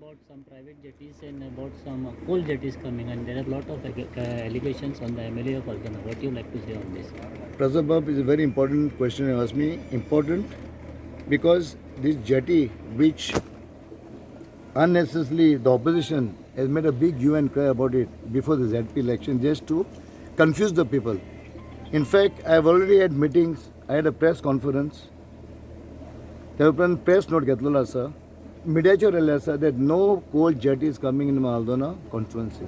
about some private jetties and about some coal jetties coming, and there are a lot of allegations on the MLA of Aldana. What do you like to say on this? Prasad is a very important question you asked me. Important because this jetty, which unnecessarily the opposition has made a big hue and cry about it before the ZP election just to confuse the people. In fact, I have already had meetings. I had a press conference. There was a press note घेतलेलो आसा. Mediature आसा that no coal jetty is coming in Aldana constituency.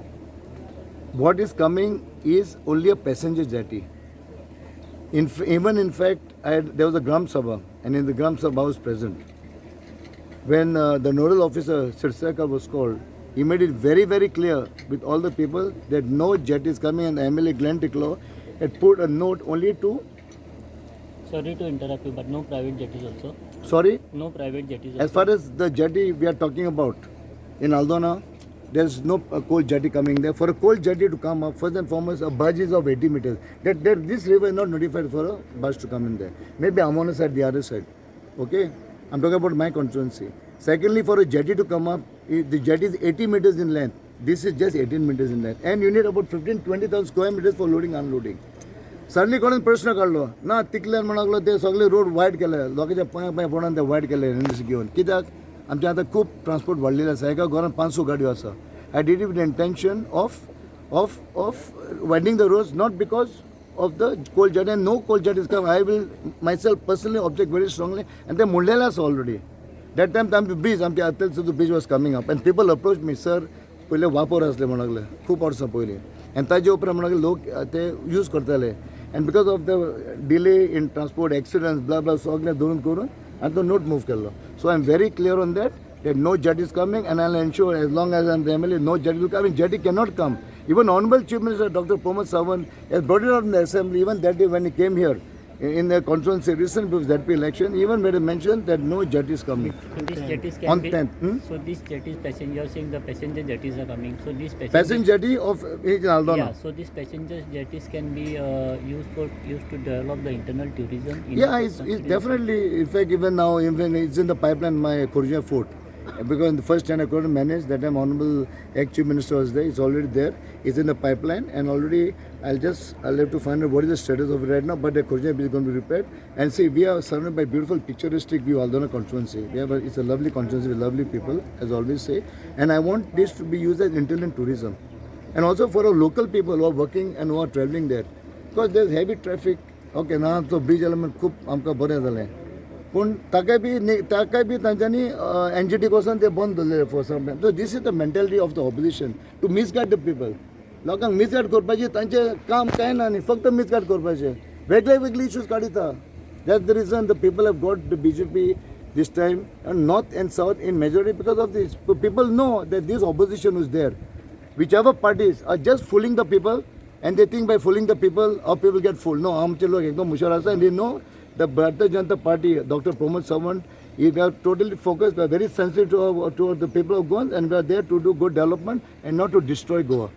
What is coming is only a passenger jetty. Even in fact, there was a Gram Sabha, and in the Gram Sabha I was present. When the nodal officer Sirsakar was called, he made it very, very clear with all the people that no jetty is coming, and the MLA Glenn Ticklow had put a note only to. Sorry to interrupt you, but no private jetties also. Sorry? No private jetties also. As far as the jetty we are talking about in Aldana, there is no coal jetty coming there. For a coal jetty to come up, first and foremost, a barge is of 80 meters. This river is not notified for a barge to come in there. Maybe I'm on the side, the other side. Okay? I'm talking about my constituency. Secondly, for a jetty to come up, the jetty is 80 meters in length. This is just 18 meters in length. And you need about 15-20,000 square meters for loading and unloading. Suddenly कोणें प्रश्न काढलो ना तिकल्यान म्हणलो ते सगळे road wide केले लोकांच्या पांया पांया पडून ते वायड केले एनडीसी घेवन कित्याक आमचे आतां खूब ट्रान्सपोर्ट वाडलेले आसा एका घरान 500 गाडयो आसा I did it with intention of widening the roads not because of the coal jet and no coal jet is come I will myself personally object very strongly and ते म्हणलेले आसा ऑलरेडी दॅट टायम आमचे bridge आमचे अतेल सुद्दां bridge was coming up and people approach me sir पयले वापर आसले म्हणले खूब वर्सां पयलीं आनी ताजे उपरांत म्हणले लोक ते यूज करताले and because of the delay in transport accidents blah blah सगळे धरून करून and the note move Kelo so I am very clear on that no jetty is coming and I will ensure as long as I am the MLA no jetty will come. Jetty cannot come. Even Honorable Chief Minister Dr. Pramod Sawant has brought it out in the assembly even that day when he came here in the constituency recent ZP election even made a mention that no jetty is coming. So these jetties can on be, 10th. So these jetties passengers saying the passenger jetties are coming. So these passenger jetty of Aldana. Yeah. So these passenger jetties can be used to develop the internal tourism. Yeah, it's definitely. In fact, even now, even it's in the pipeline. My Khurja Fort, because in the first time I couldn't manage that time. Honorable ex-Chief Minister was there. It's already there. It's in the pipeline, and already I'll have to find out what is the status of it right now. But the Khurja is going to be repaired. And see, we are surrounded by beautiful picturesque view Aldana constituency. It's a lovely constituency with lovely people, as I always say. And I want this to be used as intelligent tourism, and also for our local people who are working and who are traveling there, because there's heavy traffic. Okay, now so bridge element खूप आमकां बरें जालें. पूण ताका B तांच्यांनी NGT कोसन ते बंद दवरलेले for some time. So this is the mentality of the opposition to misguide the people. लोकांक मिसगायड करपाचें तांचें काम कांय ना न्ही फक्त मिसगायड करपाचें वेगळे इश्यूज काडिता. That's the reason the people have got the BJP this time and north and south in majority because of this. People know that this opposition is there. Whichever parties are just fooling the people and they think by fooling the people our people get fooled. No, आमचे लोक एकदम हुशार आसा and they know the Bharatiya Janata Party, Dr. Pramod Sawant, we are totally focused, we are very sensitive to the people of Goa and we are there to do good development and not to destroy Goa.